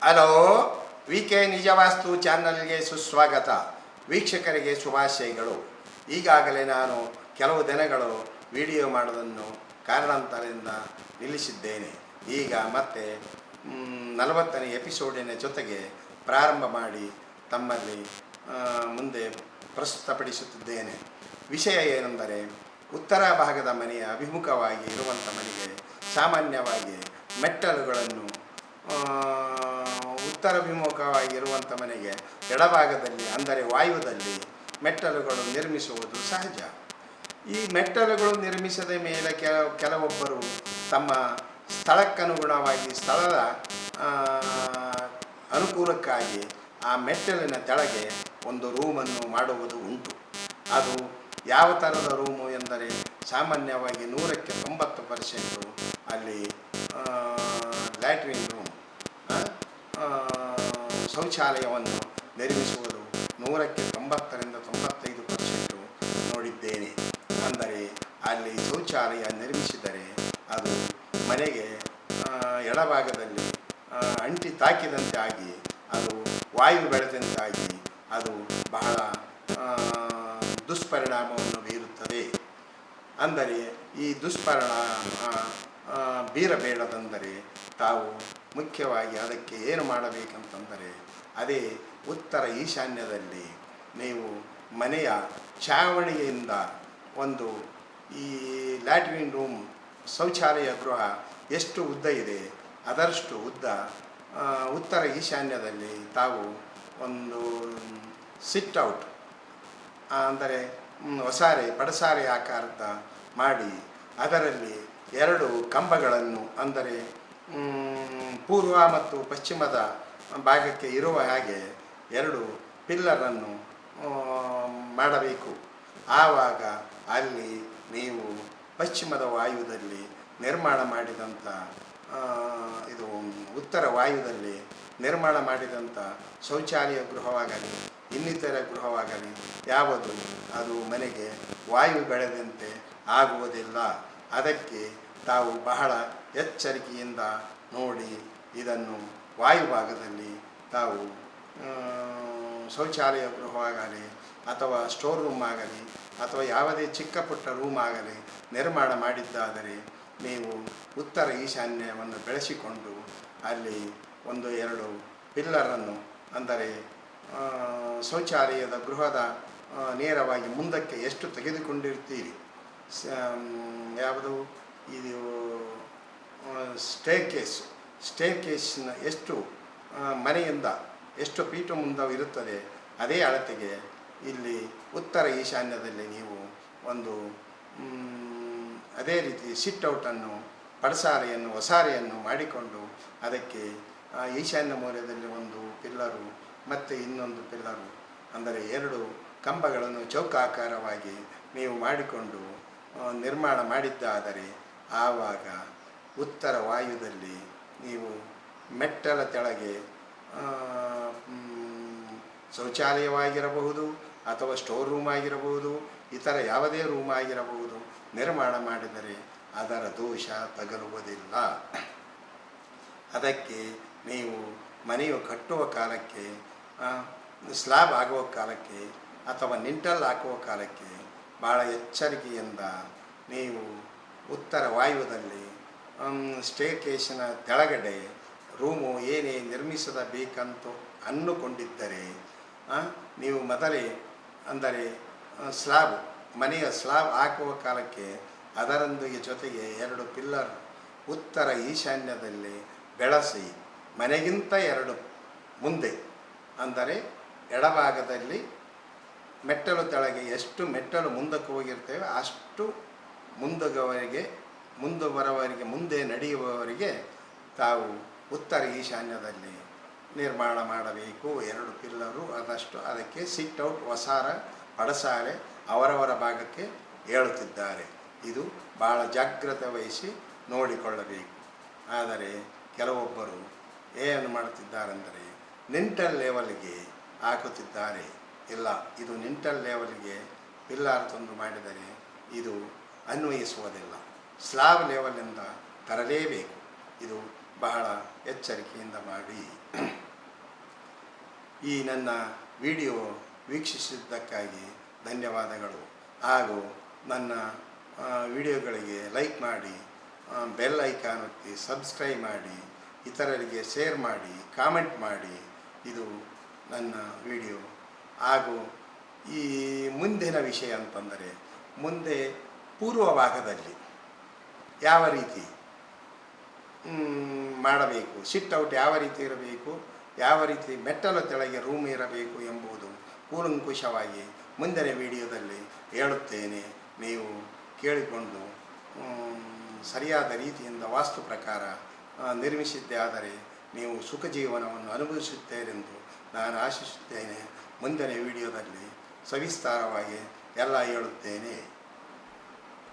Hello, V K ನಿಜವಾಸ್ತು ಚಾನಲ್ಗೆ ಸುಸ್ವಾಗತ. ವೀಕ್ಷಕರಿಗೆ ಶುಭಾಶಯಗಳು. ಈಗಾಗಲೇ ನಾನು ಕೆಲವು ದಿನಗಳು ವಿಡಿಯೋ ಮಾಡೋದನ್ನು ಕಾರಣಾಂತರದಿಂದ ನಿಲ್ಲಿಸಿದ್ದೇನೆ. ಈಗ ಮತ್ತೆ 40ನೇ ಎಪಿಸೋಡಿನ ಜೊತೆಗೆ ಪ್ರಾರಂಭ ಮಾಡಿ ತಮ್ಮಲ್ಲಿ ಮುಂದೆ ಪ್ರಸ್ತುತಪಡಿಸುತ್ತಿದ್ದೇನೆ. ವಿಷಯ ಏನೆಂದರೆ, ಉತ್ತರ ಭಾಗದ ಮನೆಯ ಅಭಿಮುಖವಾಗಿ ಇರುವಂಥ ಮನೆಗೆ ಸಾಮಾನ್ಯವಾಗಿ ಮೆಟ್ಟಲುಗಳನ್ನು ಉತ್ತರಾಭಿಮುಖವಾಗಿರುವಂಥ ಮನೆಗೆ ಎಡಭಾಗದಲ್ಲಿ ಅಂದರೆ ವಾಯುದಲ್ಲಿ ಮೆಟ್ಟಲುಗಳು ನಿರ್ಮಿಸುವುದು ಸಹಜ. ಈ ಮೆಟ್ಟಲುಗಳು ನಿರ್ಮಿಸಿದ ಮೇಲೆ ಕೆಲವೊಬ್ಬರು ತಮ್ಮ ಸ್ಥಳಕ್ಕನುಗುಣವಾಗಿ ಸ್ಥಳದ ಅನುಕೂಲಕ್ಕಾಗಿ ಆ ಮೆಟ್ಟಲಿನ ಕೆಳಗೆ ಒಂದು ರೂಮನ್ನು ಮಾಡುವುದು ಉಂಟು. ಅದು ಯಾವ ಥರದ ರೂಮು ಎಂದರೆ, ಸಾಮಾನ್ಯವಾಗಿ 100ಕ್ಕೆ 90% ಅಲ್ಲಿ ಲ್ಯಾಟ್ರಿನ್ ರೂಮ್, ಶೌಚಾಲಯವನ್ನು ನಿರ್ಮಿಸುವುದು 100ಕ್ಕೆ 90ರಿಂದ 95% ನೋಡಿದ್ದೇನೆ. ಅಂದರೆ ಅಲ್ಲಿ ಶೌಚಾಲಯ ನಿರ್ಮಿಸಿದರೆ ಅದು ಮನೆಗೆ ಎಡಭಾಗದಲ್ಲಿ ಅಂಟಿ ತಾಕಿದಂತೆ ಆಗಿ ಅದು ವಾಯು ಬೆಳೆದಂತಾಗಿ ಅದು ಬಹಳ ದುಷ್ಪರಿಣಾಮವನ್ನು ಬೀರುತ್ತದೆ. ಅಂದರೆ ಈ ದುಷ್ಪರಿಣಾಮ ಬೀರಬೇಡದಂದರೆ ತಾವು ಮುಖ್ಯವಾಗಿ ಅದಕ್ಕೆ ಏನು ಮಾಡಬೇಕಂತಂದರೆ, ಅದೇ ಉತ್ತರ ಈಶಾನ್ಯದಲ್ಲಿ ನೀವು ಮನೆಯ ಛಾವಣಿಯಿಂದ ಒಂದು ಈ ಲ್ಯಾಟ್ರಿನ್ ರೂಮ್ ಶೌಚಾಲಯ ಗೃಹ ಎಷ್ಟು ಉದ್ದ ಇದೆ ಅದರಷ್ಟು ಉದ್ದ ಉತ್ತರ ಈಶಾನ್ಯದಲ್ಲಿ ತಾವು ಒಂದು ಸಿಟ್ಔಟ್ ಅಂದರೆ ಪಡಸಾರೆ ಆಕಾರದ ಮಾಡಿ ಅದರಲ್ಲಿ 2 ಕಂಬಗಳನ್ನು ಅಂದರೆ ಪೂರ್ವ ಮತ್ತು ಪಶ್ಚಿಮದ ಭಾಗಕ್ಕೆ ಇರುವ ಹಾಗೆ 2 ಪಿಲ್ಲರನ್ನು ಮಾಡಬೇಕು. ಆವಾಗ ಅಲ್ಲಿ ನೀವು ಪಶ್ಚಿಮದ ವಾಯುದಲ್ಲಿ ನಿರ್ಮಾಣ ಮಾಡಿದಂಥ ಇದು ಉತ್ತರ ವಾಯುದಲ್ಲಿ ನಿರ್ಮಾಣ ಮಾಡಿದಂಥ ಶೌಚಾಲಯ ಗೃಹವಾಗಲಿ ಇನ್ನಿತರ ಗೃಹವಾಗಲಿ ಯಾವುದು ಅದು ಮನೆಗೆ ವಾಯು ಬೆಳೆದಂತೆ ಆಗುವುದಿಲ್ಲ. ಅದಕ್ಕೆ ತಾವು ಬಹಳ ಎಚ್ಚರಿಕೆಯಿಂದ ನೋಡಿ ಇದನ್ನು ವಾಯುಭಾಗದಲ್ಲಿ ತಾವು ಶೌಚಾಲಯ ಗೃಹವಾಗಲಿ ಅಥವಾ ಸ್ಟೋರ್ ರೂಮ್ ಆಗಲಿ ಅಥವಾ ಯಾವುದೇ ಚಿಕ್ಕ ಪುಟ್ಟ ರೂಮ್ ಆಗಲಿ ನಿರ್ಮಾಣ ಮಾಡಿದ್ದಾದರೆ ನೀವು ಉತ್ತರ ಈಶಾನ್ಯವನ್ನು ಬೆಳೆಸಿಕೊಂಡು ಅಲ್ಲಿ 1-2 ಪಿಲ್ಲರನ್ನು ಅಂದರೆ ಶೌಚಾಲಯದ ಗೃಹದ ನೇರವಾಗಿ ಮುಂದಕ್ಕೆ ಎಷ್ಟು ತೆಗೆದುಕೊಂಡಿರ್ತೀರಿ, ಯಾವುದು ಇದು ಸ್ಟೇರ್ಕೇಸ್ನ ಎಷ್ಟು ಮನೆಯಿಂದ ಎಷ್ಟು ಫೀಟ್ ಮುಂದೆ ಇರುತ್ತದೆ ಅದೇ ಅಳತೆಗೆ ಇಲ್ಲಿ ಉತ್ತರ ಈಶಾನ್ಯದಲ್ಲಿ ನೀವು ಒಂದು ಅದೇ ರೀತಿ ಸಿಟ್ಔಟನ್ನು ಪಡಸಾಲೆಯನ್ನು ಒಸಾರೆಯನ್ನು ಮಾಡಿಕೊಂಡು ಅದಕ್ಕೆ ಈಶಾನ್ಯ ಮೂಲೆಯಲ್ಲಿ 1 ಪಿಲ್ಲರು ಮತ್ತು ಇನ್ನೊಂದು ಪಿಲ್ಲರು ಅಂದರೆ 2 ಕಂಬಗಳನ್ನು ಚೌಕಾಕಾರವಾಗಿ ನೀವು ಮಾಡಿಕೊಂಡು ನಿರ್ಮಾಣ ಮಾಡಿದ್ದಾದರೆ ಆವಾಗ ಉತ್ತರ ವಾಯುದಲ್ಲಿ ನೀವು ಮೆಟ್ಟಲ ತೆಳಗೆ ಶೌಚಾಲಯವಾಗಿರಬಹುದು ಅಥವಾ ಸ್ಟೋರ್ ರೂಮ್ ಆಗಿರಬಹುದು, ಇತರ ಯಾವುದೇ ರೂಮ್ ಆಗಿರಬಹುದು, ನಿರ್ಮಾಣ ಮಾಡಿದರೆ ಅದರ ದೋಷ ತಗಲುವುದಿಲ್ಲ. ಅದಕ್ಕೆ ನೀವು ಮನೆಯು ಕಟ್ಟುವ ಕಾಲಕ್ಕೆ ಸ್ಲ್ಯಾಬ್ ಆಗುವ ಕಾಲಕ್ಕೆ ಅಥವಾ ನಿಂಟಲ್ ಹಾಕುವ ಕಾಲಕ್ಕೆ ಭಾಳ ಎಚ್ಚರಿಕೆಯಿಂದ ನೀವು ಉತ್ತರ ವಾಯುದಲ್ಲಿ ಸ್ಟೇರ್ಕೇಸಿನ ಕೆಳಗಡೆ ರೂಮು ಏನೇ ನಿರ್ಮಿಸಬೇಕಂತ ಅಂದುಕೊಂಡಿದ್ದರೆ ನೀವು ಮೊದಲೇ ಅಂದರೆ ಮನೆಯ ಸ್ಲ್ಯಾಬ್ ಹಾಕುವ ಕಾಲಕ್ಕೆ ಅದರೊಂದಿಗೆ ಜೊತೆಗೆ 2 ಪಿಲ್ಲರ್ ಉತ್ತರ ಈಶಾನ್ಯದಲ್ಲಿ ಬೆಳೆಸಿ ಮನೆಗಿಂತ 2 ಮುಂದೆ ಅಂದರೆ ಎಡಭಾಗದಲ್ಲಿ ಮೆಟ್ಟಲು ತೆಳಗೆ ಎಷ್ಟು ಮೆಟ್ಟಲು ಮುಂದಕ್ಕೆ ಹೋಗಿರ್ತೇವೆ ಅಷ್ಟು ಮುಂದೆ ನಡೆಯುವವರಿಗೆ ತಾವು ಉತ್ತರ ಈಶಾನ್ಯದಲ್ಲಿ ನಿರ್ಮಾಣ ಮಾಡಬೇಕು. 2 ಪಿಲ್ಲರು ಆದಷ್ಟು ಅದಕ್ಕೆ ಸಿಟ್ಔಟ್ ಒಸಾರ ಪಡಸಾಲೆ ಅವರವರ ಭಾಗಕ್ಕೆ ಹೇಳುತ್ತಿದ್ದಾರೆ. ಇದು ಭಾಳ ಜಾಗ್ರತೆ ವಹಿಸಿ ನೋಡಿಕೊಳ್ಳಬೇಕು. ಆದರೆ ಕೆಲವೊಬ್ಬರು ಏನು ಮಾಡುತ್ತಿದ್ದಾರೆಂದರೆ ನಿಂಟಲ್ ಲೆವೆಲ್ಗೆ ಹಾಕುತ್ತಿದ್ದಾರೆ. ಇಲ್ಲ, ಇದು ನಿಂಟಲ್ ಲೆವೆಲ್ಗೆ ಪಿಲ್ಲರ್ ತಂದು ಮಾಡಿದರೆ ಇದು ಅನ್ವಯಿಸುವುದಿಲ್ಲ. ಸ್ಲ್ಯಾಬ್ ಲೆವೆಲಿಂದ ತರಲೇಬೇಕು. ಇದು ಬಹಳ ಎಚ್ಚರಿಕೆಯಿಂದ ಮಾಡಿ. ಈ ನನ್ನ ವಿಡಿಯೋ ವೀಕ್ಷಿಸಿದ್ದಕ್ಕಾಗಿ ಧನ್ಯವಾದಗಳು. ಹಾಗೂ ನನ್ನ ವಿಡಿಯೋಗಳಿಗೆ ಲೈಕ್ ಮಾಡಿ, ಬೆಲ್ ಐಕಾನ್ ಒತ್ತಿ ಸಬ್ಸ್ಕ್ರೈಬ್ ಮಾಡಿ, ಇತರರಿಗೆ ಶೇರ್ ಮಾಡಿ, ಕಾಮೆಂಟ್ ಮಾಡಿ. ಇದು ನನ್ನ ವಿಡಿಯೋ. ಹಾಗೂ ಈ ಮುಂದಿನ ವಿಷಯ ಅಂತಂದರೆ, ಮುಂದೆ ಪೂರ್ವ ಭಾಗದಲ್ಲಿ ಯಾವ ರೀತಿ ಮಾಡಬೇಕು, ಸಿಟ್ಔಟ್ ಯಾವ ರೀತಿ ಇರಬೇಕು, ಯಾವ ರೀತಿ ಮೆಟ್ಟಲು ಕೆಳಗೆ ರೂಮ್ ಇರಬೇಕು ಎಂಬುದು ಕೂಲಂಕುಷವಾಗಿ ಮುಂದಿನ ವಿಡಿಯೋದಲ್ಲಿ ಹೇಳುತ್ತೇನೆ. ನೀವು ಕೇಳಿಕೊಂಡು ಸರಿಯಾದ ರೀತಿಯಿಂದ ವಾಸ್ತು ಪ್ರಕಾರ ನಿರ್ಮಿಸಿದ್ದೇ ಆದರೆ ನೀವು ಸುಖ ಜೀವನವನ್ನು ಅನುಭವಿಸುತ್ತೀರೆಂದು ನಾನು ಆಶಿಸುತ್ತೇನೆ. ಮುಂದಿನ ವಿಡಿಯೋದಲ್ಲಿ ಸವಿಸ್ತಾರವಾಗಿ ಎಲ್ಲ ಹೇಳುತ್ತೇನೆ.